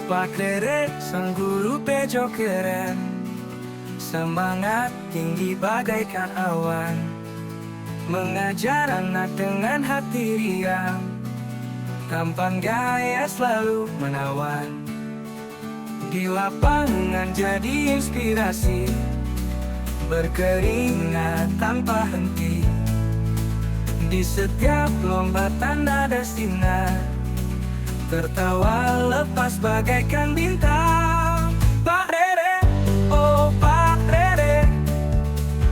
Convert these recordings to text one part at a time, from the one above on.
Pak Rere, sang guru bejo keren, semangat tinggi bagaikan awan, mengajar anak dengan hati riang, tampan gaya selalu menawan. Di lapangan jadi inspirasi, berkeringat tanpa henti. Di setiap lomba tanda ada sinar, tertawa lepas bagaikan bintang. Pak Rere, oh Pak Rere,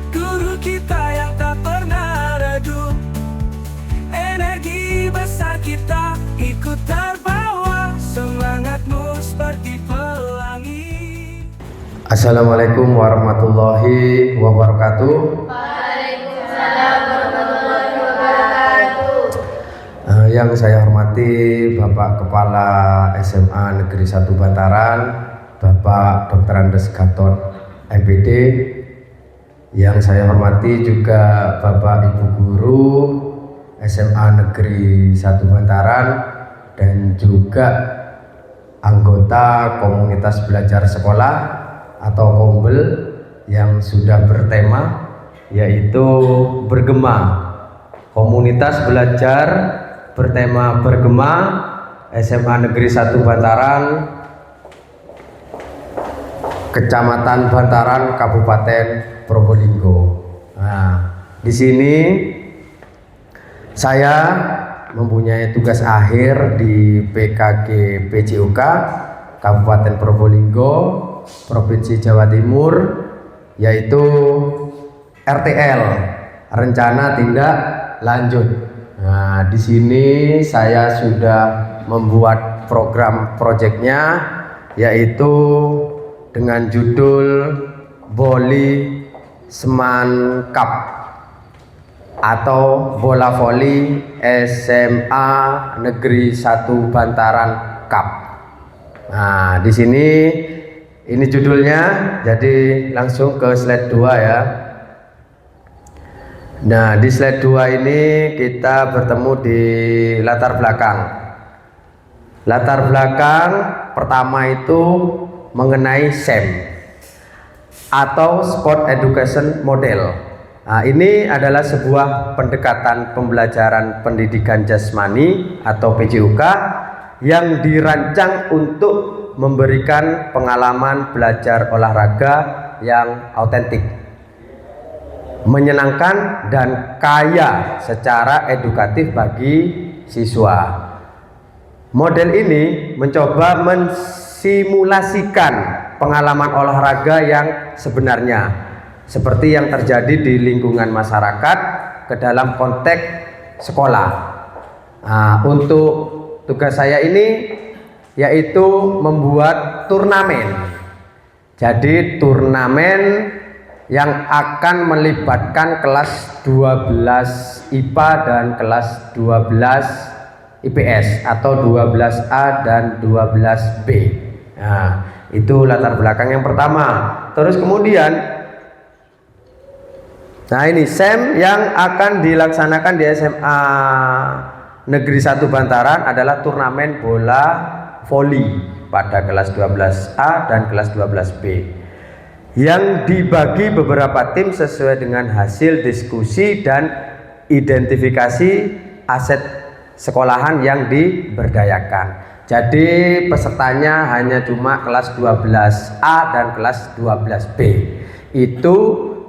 guru kita yang tak pernah redup. Energi besar kita ikut terbawa, semangatmu seperti pelangi. Assalamualaikum warahmatullahi wabarakatuh. Waalaikumsalam warahmatullahi wabarakatuh. Yang saya hormati Bapak Kepala SMA Negeri 1 Bantaran, Bapak Dr. Andes Gatot MPD. Yang saya hormati juga Bapak Ibu Guru SMA Negeri 1 Bantaran dan juga anggota komunitas belajar sekolah atau Kombel yang sudah bertema yaitu bergema. Komunitas belajar bertema bergema SMA Negeri 1 Bantaran, Kecamatan Bantaran, Kabupaten Probolinggo. Nah, di sini saya mempunyai tugas akhir di PKG PJOK Kabupaten Probolinggo, Provinsi Jawa Timur, yaitu RTL, Rencana Tindak Lanjut. Nah, di sini saya sudah membuat program proyeknya, yaitu dengan judul Voli Seman Cup atau bola voli SMA Negeri 1 Bantaran Cup. Nah, di sini ini judulnya, jadi langsung ke slide 2 ya. Nah, di slide 2 ini kita bertemu di latar belakang. Latar belakang pertama itu mengenai SEM atau Sport Education Model. Nah, ini adalah sebuah pendekatan pembelajaran pendidikan jasmani atau PJOK yang dirancang untuk memberikan pengalaman belajar olahraga yang autentik, menyenangkan dan kaya secara edukatif bagi siswa. Model ini mencoba mensimulasikan pengalaman olahraga yang sebenarnya seperti yang terjadi di lingkungan masyarakat ke dalam konteks sekolah. Nah, untuk tugas saya ini yaitu membuat turnamen. Jadi turnamen yang akan melibatkan kelas 12 IPA dan kelas 12 IPS atau 12A dan 12B. Nah, itu latar belakang yang pertama. Terus kemudian, nah ini SEM yang akan dilaksanakan di SMA Negeri 1 Bantaran adalah turnamen bola voli pada kelas 12A dan kelas 12B yang dibagi beberapa tim sesuai dengan hasil diskusi dan identifikasi aset sekolahan yang diberdayakan. Jadi pesertanya hanya cuma kelas 12A dan kelas 12B. Itu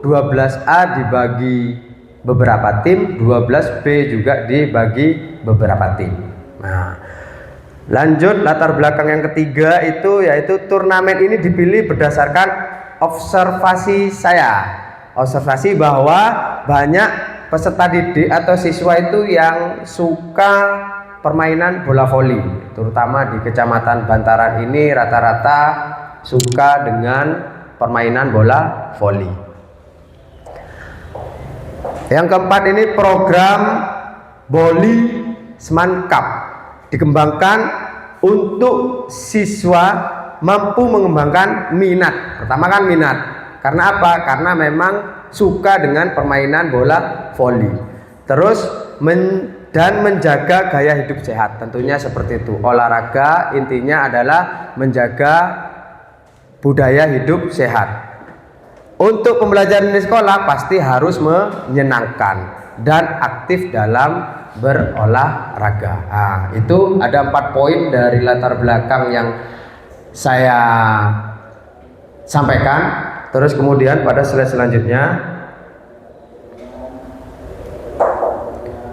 12A dibagi beberapa tim, 12B juga dibagi beberapa tim. Nah, lanjut latar belakang yang ketiga itu yaitu turnamen ini dipilih berdasarkan observasi saya. Observasi bahwa banyak peserta didik atau siswa itu yang suka permainan bola voli, terutama di Kecamatan Bantaran ini rata-rata suka dengan permainan bola voli. Yang keempat ini program Voli Seman Cup dikembangkan untuk siswa mampu mengembangkan minat. Pertama kan minat. Karena apa? Karena memang suka dengan permainan bola voli. Terus dan menjaga gaya hidup sehat. Tentunya seperti itu. Olahraga intinya adalah menjaga budaya hidup sehat. Untuk pembelajaran di sekolah pasti harus menyenangkan dan aktif dalam berolahraga. Nah, itu ada 4 poin dari latar belakang yang saya sampaikan. Terus kemudian pada slide selanjutnya,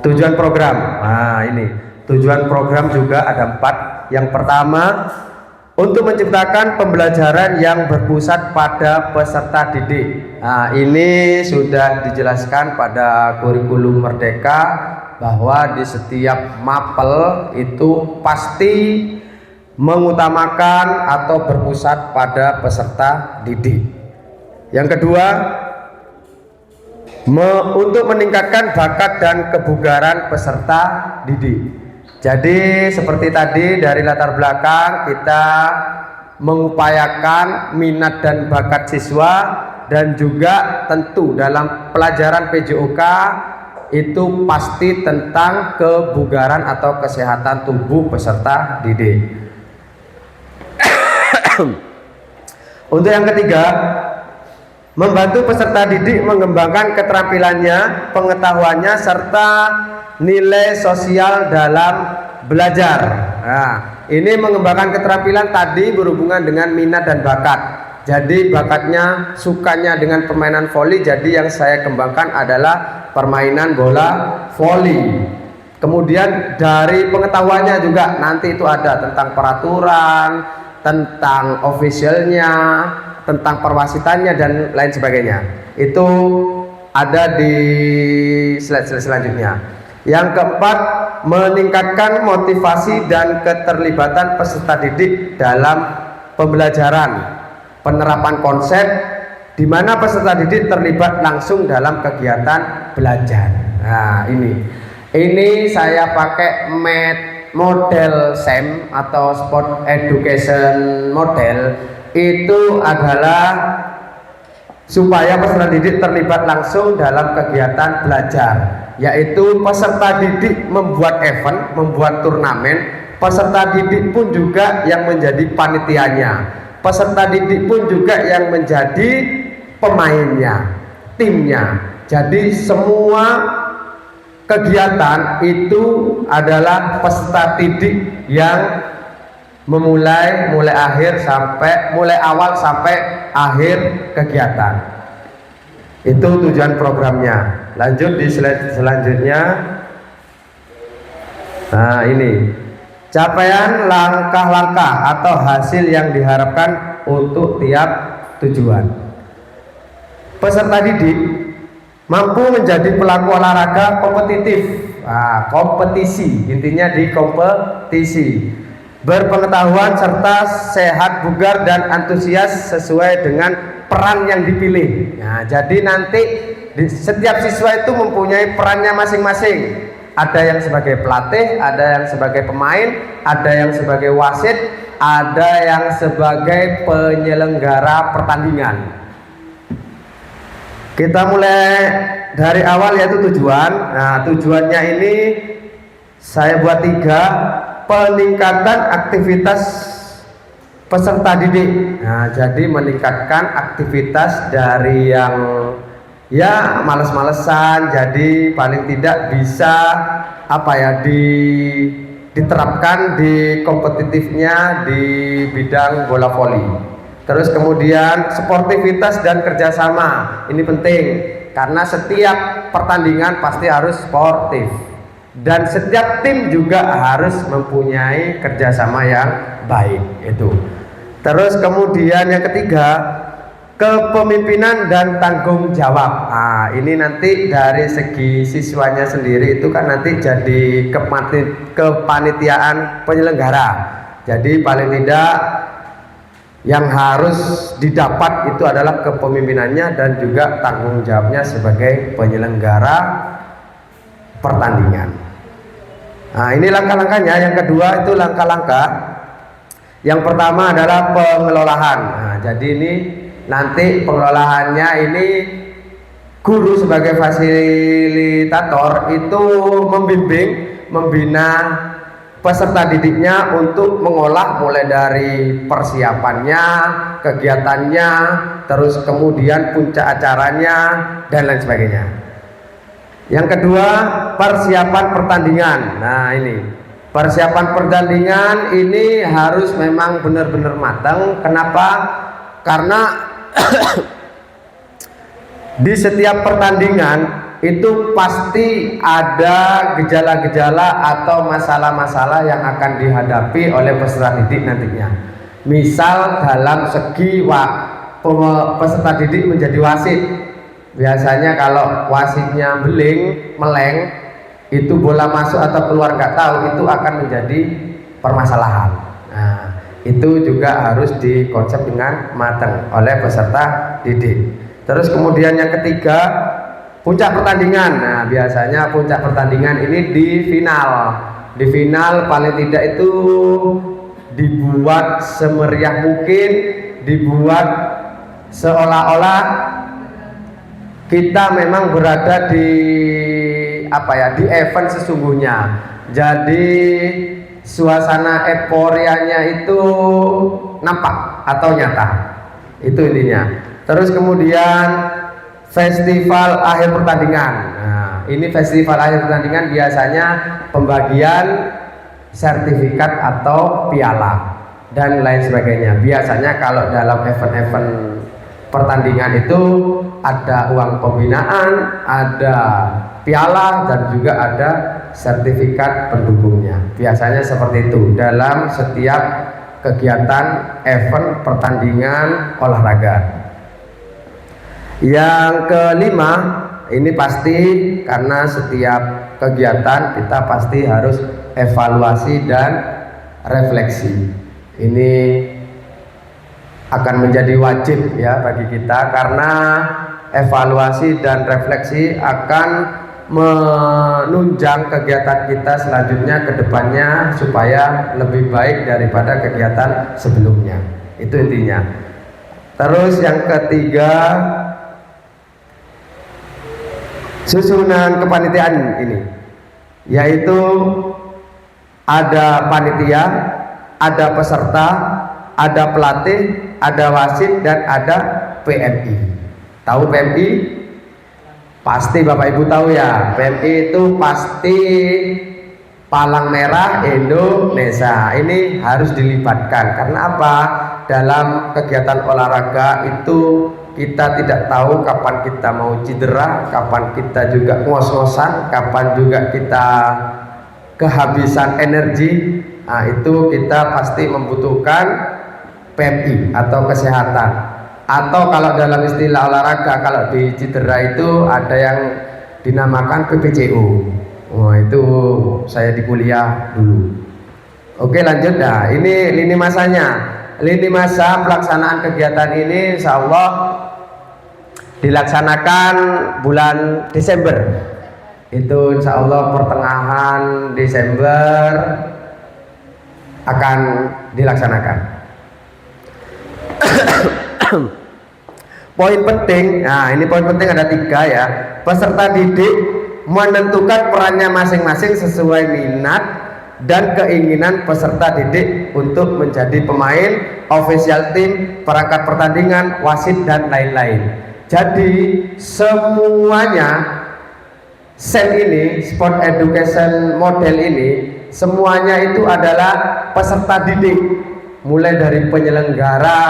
tujuan program. Nah, ini tujuan program juga ada 4. Yang pertama, untuk menciptakan pembelajaran yang berpusat pada peserta didik. Nah, ini sudah dijelaskan pada kurikulum Merdeka bahwa di setiap mapel itu pasti mengutamakan atau berpusat pada peserta didik. Yang kedua, untuk meningkatkan bakat dan kebugaran peserta didik. Jadi seperti tadi dari latar belakang kita mengupayakan minat dan bakat siswa, dan juga tentu dalam pelajaran PJOK itu pasti tentang kebugaran atau kesehatan tubuh peserta didik. Untuk yang ketiga, membantu peserta didik mengembangkan keterampilannya, pengetahuannya, serta nilai sosial dalam belajar. Nah, ini mengembangkan keterampilan tadi berhubungan dengan minat dan bakat. Jadi bakatnya, sukanya dengan permainan voli, jadi yang saya kembangkan adalah permainan bola voli. Kemudian dari pengetahuannya juga nanti itu ada tentang peraturan, tentang officialnya, tentang perwasitannya dan lain sebagainya. Itu ada di slide selanjutnya. Yang keempat, meningkatkan motivasi dan keterlibatan peserta didik dalam pembelajaran, penerapan konsep di mana peserta didik terlibat langsung dalam kegiatan belajar. Nah, ini saya pakai model SEM atau Sport Education Model. Itu adalah supaya peserta didik terlibat langsung dalam kegiatan belajar, yaitu peserta didik membuat event, membuat turnamen, peserta didik pun juga yang menjadi panitianya, peserta didik pun juga yang menjadi pemainnya, timnya. Jadi semua kegiatan itu adalah peserta didik yang mulai awal sampai akhir kegiatan. Itu tujuan programnya. Lanjut di slide selanjutnya. Nah, ini capaian langkah-langkah atau hasil yang diharapkan untuk tiap tujuan. Peserta didik mampu menjadi pelaku olahraga kompetitif. Nah, kompetisi, intinya di kompetisi, berpengetahuan serta sehat, bugar dan antusias sesuai dengan peran yang dipilih. Nah, jadi nanti setiap siswa itu mempunyai perannya masing-masing. Ada yang sebagai pelatih, ada yang sebagai pemain, ada yang sebagai wasit, ada yang sebagai penyelenggara pertandingan. Kita mulai dari awal, yaitu tujuan. Nah, tujuannya ini saya buat 3. Peningkatan aktivitas peserta didik. Nah, jadi meningkatkan aktivitas dari yang ya males-malesan, jadi paling tidak bisa diterapkan di kompetitifnya di bidang bola voli. Terus kemudian sportivitas dan kerjasama, ini penting karena setiap pertandingan pasti harus sportif. Dan setiap tim juga harus mempunyai kerjasama yang baik itu. Terus kemudian yang ketiga, kepemimpinan dan tanggung jawab. Nah, ini nanti dari segi siswanya sendiri itu kan nanti jadi kepanitiaan penyelenggara. Jadi paling tidak yang harus didapat itu adalah kepemimpinannya dan juga tanggung jawabnya sebagai penyelenggara pertandingan. Nah, ini langkah-langkahnya. Yang kedua itu langkah-langkah. Yang pertama adalah pengelolaan. Nah, jadi ini nanti pengelolaannya ini Guru sebagai fasilitator itu membimbing, membina peserta didiknya untuk mengolah mulai dari persiapannya, kegiatannya, terus kemudian puncak acaranya dan lain sebagainya. Yang kedua, persiapan pertandingan. Nah, ini persiapan pertandingan ini harus memang benar-benar matang. Kenapa? Karena di setiap pertandingan itu pasti ada gejala-gejala atau masalah-masalah yang akan dihadapi oleh peserta didik nantinya. Misal dalam segi peserta didik menjadi wasit, biasanya kalau wasitnya meleng, itu bola masuk atau keluar nggak tahu, itu akan menjadi permasalahan. Nah, itu juga harus dikonsep dengan matang oleh peserta didik. Terus kemudian yang ketiga, puncak pertandingan. Nah, biasanya puncak pertandingan ini di final. Di final paling tidak itu dibuat semeriah mungkin, dibuat seolah-olah kita memang berada di di event sesungguhnya. Jadi suasana euforianya itu nampak atau nyata. Itu intinya. Terus kemudian festival akhir pertandingan. Nah, ini festival akhir pertandingan biasanya pembagian sertifikat atau piala dan lain sebagainya. Biasanya kalau dalam event-event pertandingan itu ada uang pembinaan, ada piala dan juga ada sertifikat pendukungnya. Biasanya seperti itu dalam setiap kegiatan event pertandingan olahraga. Yang kelima, ini pasti karena setiap kegiatan kita pasti harus evaluasi dan refleksi. Ini akan menjadi wajib ya bagi kita, karena evaluasi dan refleksi akan menunjang kegiatan kita selanjutnya ke depannya supaya lebih baik daripada kegiatan sebelumnya. Itu intinya. Terus yang ketiga, susunan kepanitiaan ini, yaitu ada panitia, ada peserta, ada pelatih, ada wasit, dan ada PMI. Tahu PMI? Pasti Bapak Ibu tahu ya. PMI itu pasti Palang Merah Indonesia. Ini harus dilibatkan. Karena apa? Dalam kegiatan olahraga itu kita tidak tahu kapan kita mau cedera, kapan kita juga ngos-ngosan, kapan juga kita kehabisan energi. Nah, itu kita pasti membutuhkan PMI atau kesehatan. Atau kalau dalam istilah olahraga, kalau di cedera itu ada yang dinamakan PPCO. Wah, itu saya di kuliah dulu. Oke, lanjut. Nah, ini lini masanya. Lini masa pelaksanaan kegiatan ini insya Allah dilaksanakan bulan Desember. Itu insya Allah pertengahan Desember akan dilaksanakan. Poin penting, nah ini poin penting ada 3 ya. Peserta didik menentukan perannya masing-masing sesuai minat dan keinginan peserta didik untuk menjadi pemain, official team, perangkat pertandingan, wasit, dan lain-lain. Jadi semuanya SEM ini, Sport Education Model ini, semuanya itu adalah peserta didik, mulai dari penyelenggara,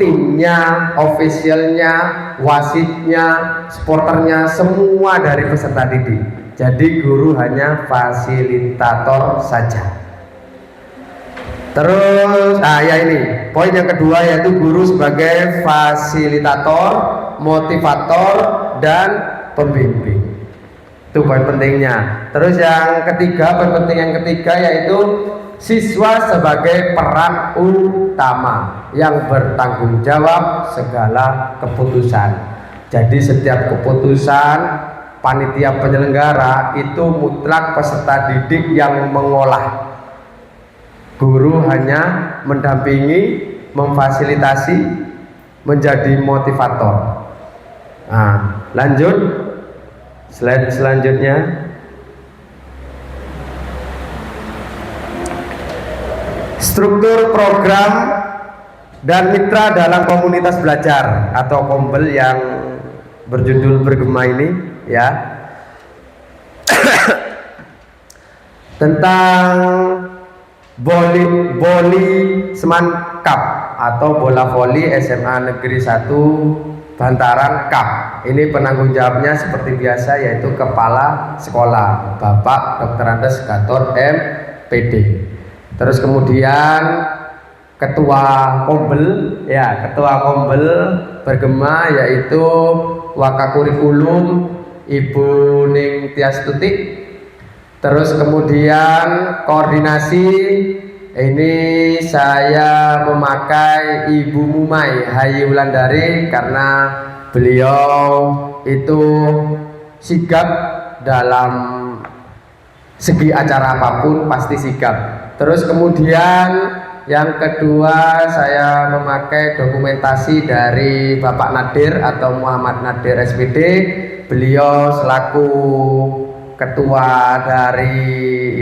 timnya, officialnya, wasitnya, sporternya, semua dari peserta didik. Jadi guru hanya fasilitator saja. Terus, ya ini poin yang kedua, yaitu guru sebagai fasilitator, motivator, dan pembimbing. Itu poin pentingnya. Terus yang ketiga, poin penting yang ketiga yaitu siswa sebagai peran utama yang bertanggung jawab segala keputusan. Jadi setiap keputusan panitia penyelenggara itu mutlak peserta didik yang mengolah. Guru hanya mendampingi, memfasilitasi, menjadi motivator. Nah, lanjut slide selanjutnya. Struktur program dan mitra dalam komunitas belajar atau Kombel yang berjudul Bergema ini ya. Tentang Voli Seman Cup atau bola voli SMA Negeri 1 Bantaran Cup. Ini penanggung jawabnya seperti biasa yaitu Kepala Sekolah Bapak Dr. Andes Gatot MPD. Terus kemudian Ketua Kombel ya, Ketua Kombel Bergema yaitu Wakakurikulum Ibu Ning Tiastuti. Terus kemudian koordinasi ini saya memakai Ibu Mumai Hayi Wulandari karena beliau itu sigap dalam segi acara apapun pasti sigap. Terus kemudian yang kedua saya memakai dokumentasi dari Bapak Nadir atau Muhammad Nadir SPD. Beliau selaku ketua dari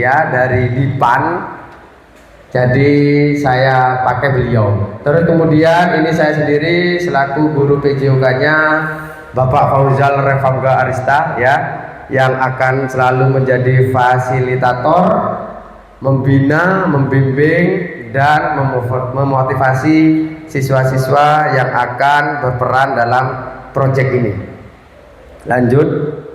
DIPAN, jadi saya pakai beliau. Terus kemudian ini saya sendiri selaku guru PJOK-nya Bapak Fauzal Refangga Arista ya, yang akan selalu menjadi fasilitator, membina, membimbing dan memotivasi siswa-siswa yang akan berperan dalam proyek ini. Lanjut.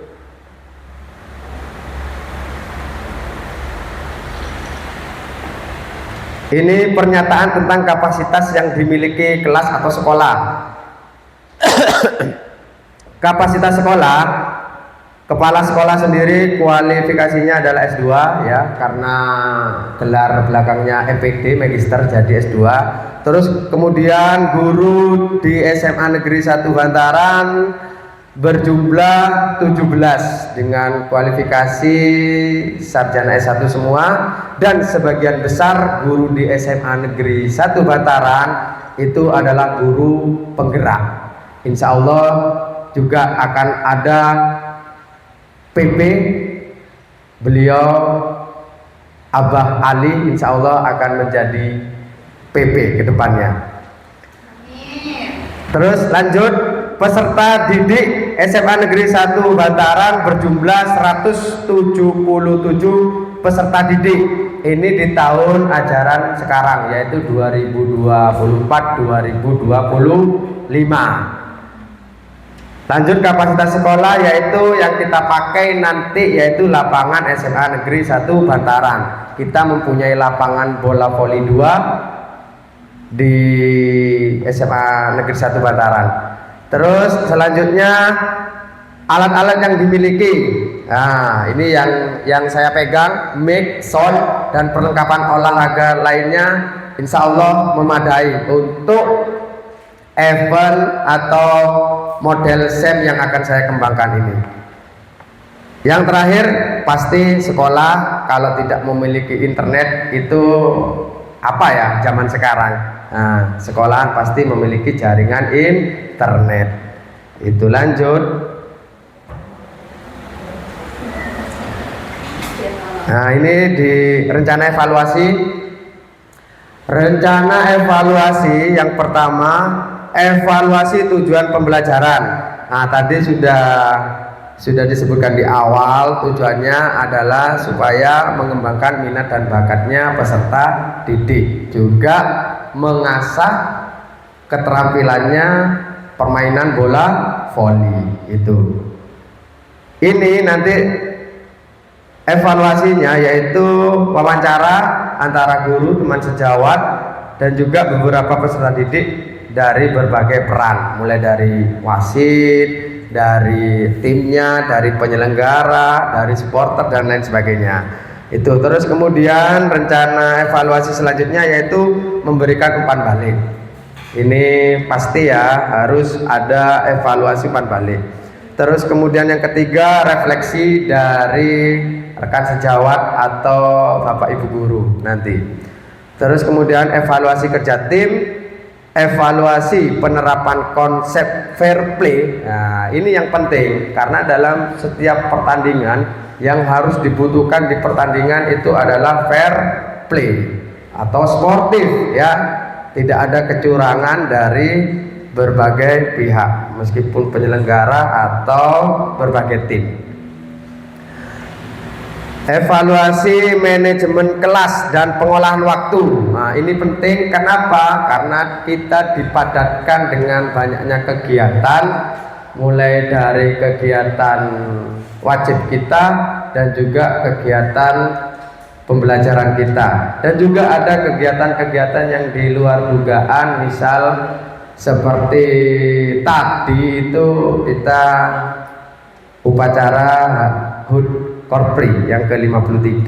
Ini pernyataan tentang kapasitas yang dimiliki kelas atau sekolah. Kapasitas sekolah, kepala sekolah sendiri kualifikasinya adalah S2 ya, karena gelar belakangnya MPD Magister jadi S2. Terus kemudian guru di SMA Negeri 1 Bantaran berjumlah 17 dengan kualifikasi sarjana S1 semua, dan sebagian besar guru di SMA Negeri 1 Bantaran itu adalah guru penggerak. Insya Allah juga akan ada PP beliau Abah Ali, insya Allah akan menjadi PP ke depannya. Terus lanjut, peserta didik SMA Negeri 1 Bantaran berjumlah 177 peserta didik. Ini di tahun ajaran sekarang yaitu 2024-2025. Lanjut, kapasitas sekolah yaitu yang kita pakai nanti yaitu lapangan SMA Negeri 1 Bantaran. Kita mempunyai lapangan bola voli 2 di SMA Negeri 1 Bantaran. Terus selanjutnya alat-alat yang dimiliki. Nah, ini yang saya pegang, mic, sound dan perlengkapan olahraga lainnya insya Allah memadai untuk event atau model SEM yang akan saya kembangkan ini. Yang terakhir pasti sekolah kalau tidak memiliki internet itu apa ya zaman sekarang. Nah, sekolahan pasti memiliki jaringan internet. Itu lanjut. Nah, ini di rencana evaluasi. Rencana evaluasi yang pertama, evaluasi tujuan pembelajaran. Nah, tadi sudah disebutkan di awal, tujuannya adalah supaya mengembangkan minat dan bakatnya peserta didik, juga mengasah keterampilannya permainan bola voli itu. Ini nanti evaluasinya yaitu wawancara antara guru, teman sejawat, dan juga beberapa peserta didik dari berbagai peran, mulai dari wasit, dari timnya, dari penyelenggara, dari supporter dan lain sebagainya. Itu terus kemudian rencana evaluasi selanjutnya yaitu memberikan umpan balik. Ini pasti ya harus ada evaluasi umpan balik. Terus kemudian yang ketiga, refleksi dari rekan sejawat atau bapak ibu guru nanti. Terus kemudian evaluasi kerja tim, evaluasi penerapan konsep fair play. Nah, ini yang penting karena dalam setiap pertandingan yang harus dibutuhkan di pertandingan itu adalah fair play atau sportif ya. Tidak ada kecurangan dari berbagai pihak meskipun penyelenggara atau berbagai tim. Evaluasi manajemen kelas dan pengolahan waktu. Nah, ini penting kenapa? Karena kita dipadatkan dengan banyaknya kegiatan, mulai dari kegiatan wajib kita dan juga kegiatan pembelajaran kita, dan juga ada kegiatan-kegiatan yang di luar dugaan, misal seperti tadi itu kita upacara HUT Korpri yang ke-53.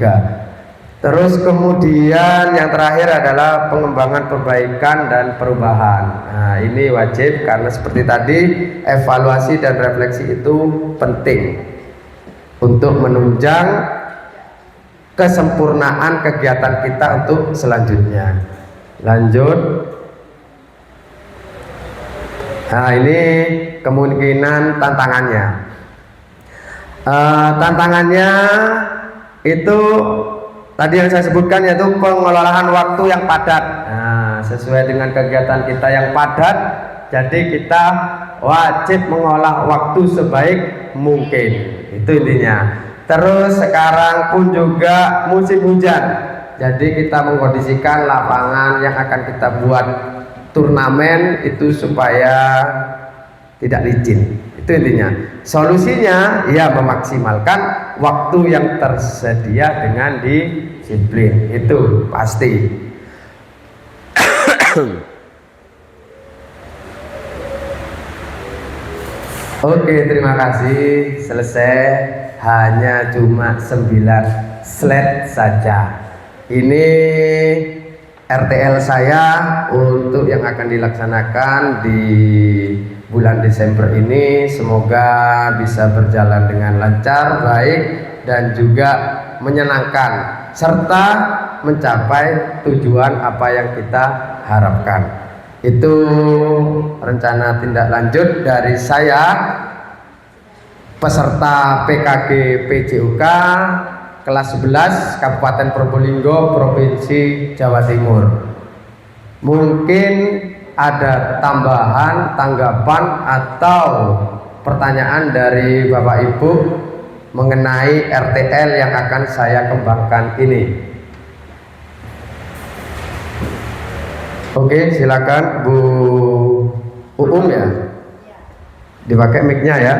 Terus kemudian yang terakhir adalah pengembangan perbaikan dan perubahan. Nah, ini wajib karena seperti tadi evaluasi dan refleksi itu penting untuk menunjang kesempurnaan kegiatan kita untuk selanjutnya. Lanjut. Nah, ini kemungkinan tantangannya. Tantangannya itu tadi yang saya sebutkan, yaitu pengelolaan waktu yang padat. Nah, sesuai dengan kegiatan kita yang padat, jadi kita wajib mengolah waktu sebaik mungkin. Itu intinya. Terus sekarang pun juga musim hujan, jadi kita mengkondisikan lapangan yang akan kita buat turnamen itu supaya tidak licin. Itu intinya. Solusinya ya memaksimalkan waktu yang tersedia dengan disiplin. Itu pasti. Oke, terima kasih. Selesai. Hanya cuma 9 slide saja. Ini RTL saya untuk yang akan dilaksanakan di bulan Desember ini. Semoga bisa berjalan dengan lancar, baik, dan juga menyenangkan serta mencapai tujuan apa yang kita harapkan. Itu rencana tindak lanjut dari saya, peserta PKG PJUK kelas 11 Kabupaten Probolinggo, Provinsi Jawa Timur. Mungkin ada tambahan, tanggapan atau pertanyaan dari Bapak Ibu mengenai RTL yang akan saya kembangkan ini. Oke, silakan Bu Uum ya. Dipakai mic-nya ya.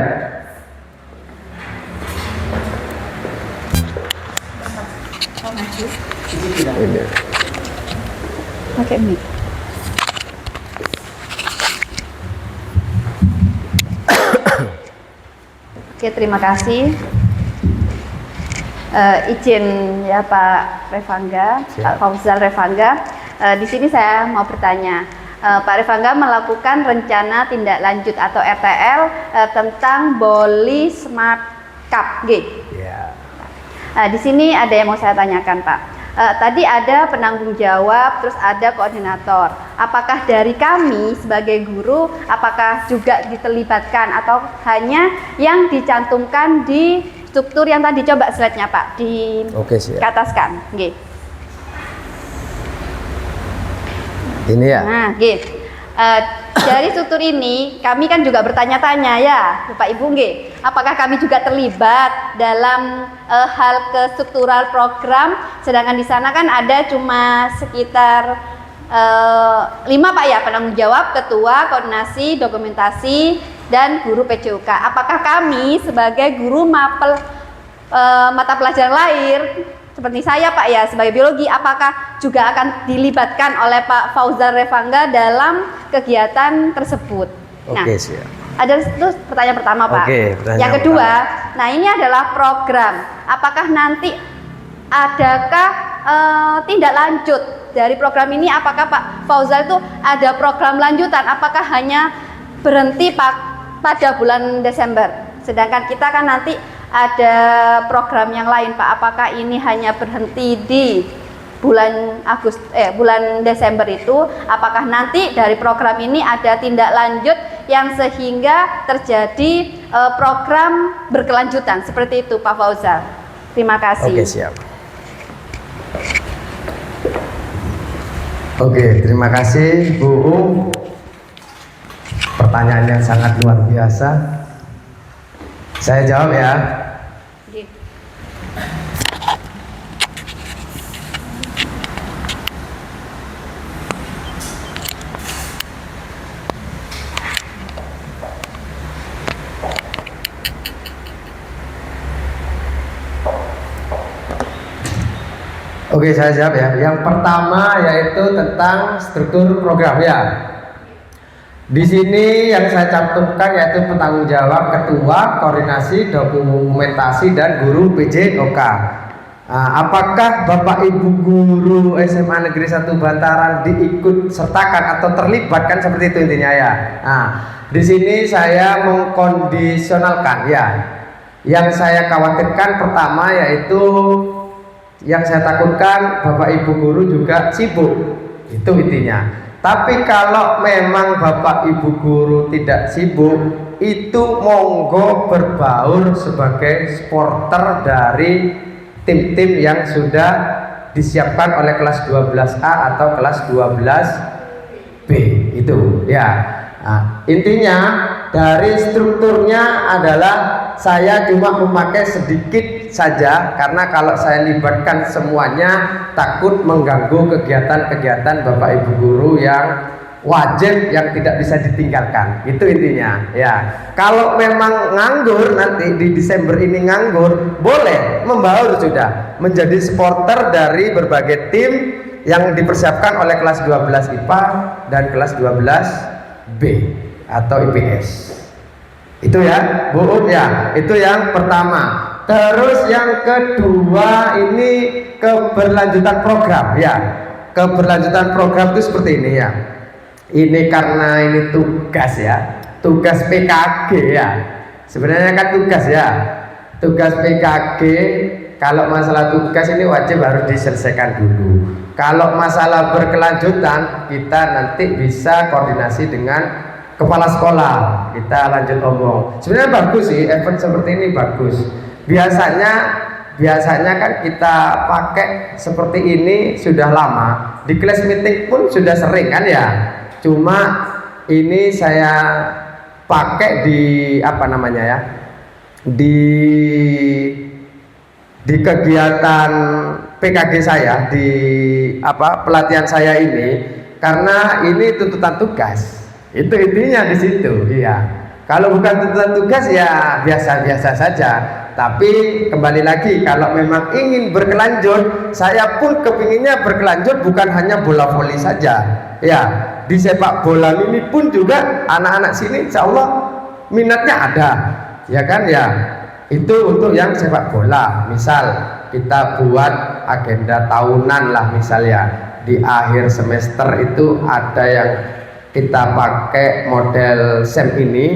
Ini. Pakai mic. Oke, terima kasih. Izin ya Pak Revangga, Pak Fauzal Revangga. Di sini saya mau bertanya, Pak Revangga melakukan rencana tindak lanjut atau RTL tentang Boli Smart Cup G. Ya. Di sini ada yang mau saya tanyakan, Pak. Tadi ada penanggung jawab, terus ada koordinator. Apakah dari kami sebagai guru, apakah juga diterlibatkan atau hanya yang dicantumkan di struktur yang tadi? Coba slide-nya Pak, dikataskan. Oke. Ini ya. Nah, dari struktur ini kami kan juga bertanya-tanya ya, Bapak Ibu, apakah kami juga terlibat dalam hal kestruktural program, sedangkan di sana kan ada cuma sekitar 5 Pak ya, penanggung jawab, ketua, koordinasi, dokumentasi, dan guru PJUK. Apakah kami sebagai guru mapel mata pelajaran lahir seperti saya Pak ya, sebagai biologi, apakah juga akan dilibatkan oleh Pak Fauzal Revangga dalam kegiatan tersebut? Oke, siap. Ada itu pertanyaan pertama Pak. Yang kedua, nah ini adalah program. Apakah nanti adakah tindak lanjut dari program ini? Apakah Pak Fauzal itu ada program lanjutan? Apakah hanya berhenti pada bulan Desember? Sedangkan kita kan nanti ada program yang lain Pak. Apakah ini hanya berhenti di bulan Desember itu, apakah nanti dari program ini ada tindak lanjut yang sehingga terjadi program berkelanjutan seperti itu, Pak Fauzal. Terima kasih. Oke, siap. Oke, terima kasih Bu Pertanyaan yang sangat luar biasa. Saya jawab ya. Oke, saya jawab ya. Yang pertama yaitu tentang struktur program ya. Di sini yang saya cantumkan yaitu penanggung jawab ketua, koordinasi, dokumentasi dan guru PJOK. Apakah Bapak Ibu guru SMA Negeri 1 Bantaran diikut sertakan atau terlibatkan seperti itu intinya ya. Di sini saya mengkondisionalkan ya. Yang saya khawatirkan pertama yaitu yang saya takutkan Bapak Ibu guru juga sibuk, itu intinya. Tapi kalau memang Bapak Ibu guru tidak sibuk, itu monggo berbaur sebagai supporter dari tim-tim yang sudah disiapkan oleh kelas 12A atau kelas 12B itu ya. Intinya dari strukturnya adalah saya cuma memakai sedikit saja, karena kalau saya libatkan semuanya takut mengganggu kegiatan-kegiatan Bapak Ibu guru yang wajib yang tidak bisa ditinggalkan. Itu intinya ya. Kalau memang nganggur nanti di Desember ini nganggur, boleh membaur sudah menjadi supporter dari berbagai tim yang dipersiapkan oleh kelas 12 IPA dan kelas 12B atau IPS. Itu ya Bu ya, itu yang pertama. Terus yang kedua ini keberlanjutan program ya. Keberlanjutan program itu seperti ini ya. Ini karena ini tugas ya, tugas PKG ya. Sebenarnya kan tugas ya, tugas PKG. Kalau masalah tugas ini wajib harus diselesaikan dulu. Kalau masalah berkelanjutan kita nanti bisa koordinasi dengan kepala sekolah, kita lanjut omong. Sebenarnya bagus sih, event seperti ini bagus. Biasanya kan kita pakai seperti ini sudah lama. Di kelas meeting pun sudah sering kan ya. Cuma ini saya pakai di apa namanya ya? Di kegiatan PKG saya, di pelatihan saya ini, karena ini tuntutan tugas. Itu intinya di situ, iya. Kalau bukan tuntutan tugas ya biasa-biasa saja. Tapi kembali lagi, kalau memang ingin berkelanjut, saya pun kepinginnya berkelanjut bukan hanya bola voli saja. Ya, di sepak bola ini pun juga anak-anak sini insya Allah minatnya ada, ya kan ya. Itu untuk yang sepak bola. Misal kita buat agenda tahunan lah misalnya. Di akhir semester itu ada yang kita pakai model SEM ini,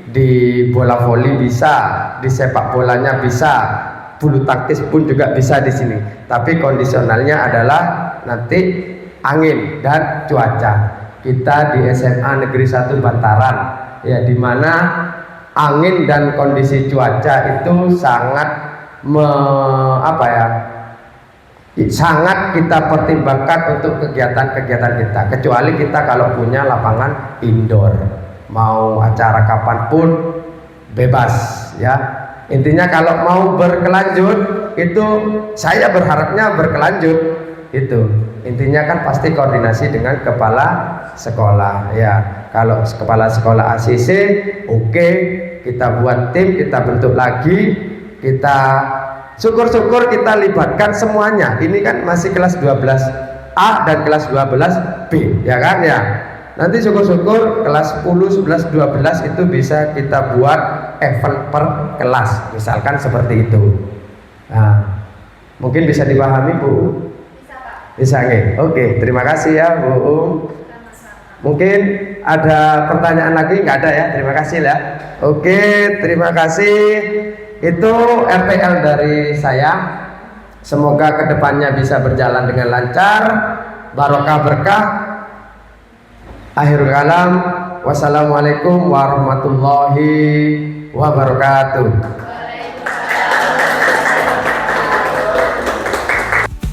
di bola voli bisa, di sepak bolanya bisa, bulu tangkis pun juga bisa di sini. Tapi kondisionalnya adalah nanti angin dan cuaca. Kita di SMA Negeri 1 Bantaran ya, dimana angin dan kondisi cuaca itu sangat sangat kita pertimbangkan untuk kegiatan-kegiatan kita, kecuali kita kalau punya lapangan indoor, mau acara kapanpun bebas ya. Intinya kalau mau berkelanjut itu saya berharapnya berkelanjut itu. Intinya kan pasti koordinasi dengan kepala sekolah ya. Kalau kepala sekolah ACC oke, kita buat tim, kita bentuk lagi, kita syukur-syukur kita libatkan semuanya. Ini kan masih kelas 12A dan kelas 12B ya kan ya. Nanti syukur-syukur kelas 10, 11, 12 itu bisa kita buat event per kelas, misalkan seperti itu. Nah, mungkin bisa dipahami Bu? Bisa Pak. Bisa nggih? Oke, terima kasih ya Bu. Mungkin ada pertanyaan lagi? Nggak ada ya? Terima kasih ya. Oke, terima kasih. Itu RPL dari saya. Semoga kedepannya bisa berjalan dengan lancar, barokah berkah. Akhirul kalam, wassalamualaikum warahmatullahi wabarakatuh.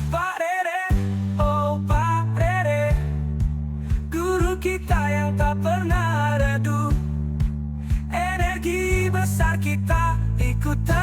Pak Rere, oh Pak Rere, guru kita yang tak pernah redup. Energi besar kita ikutan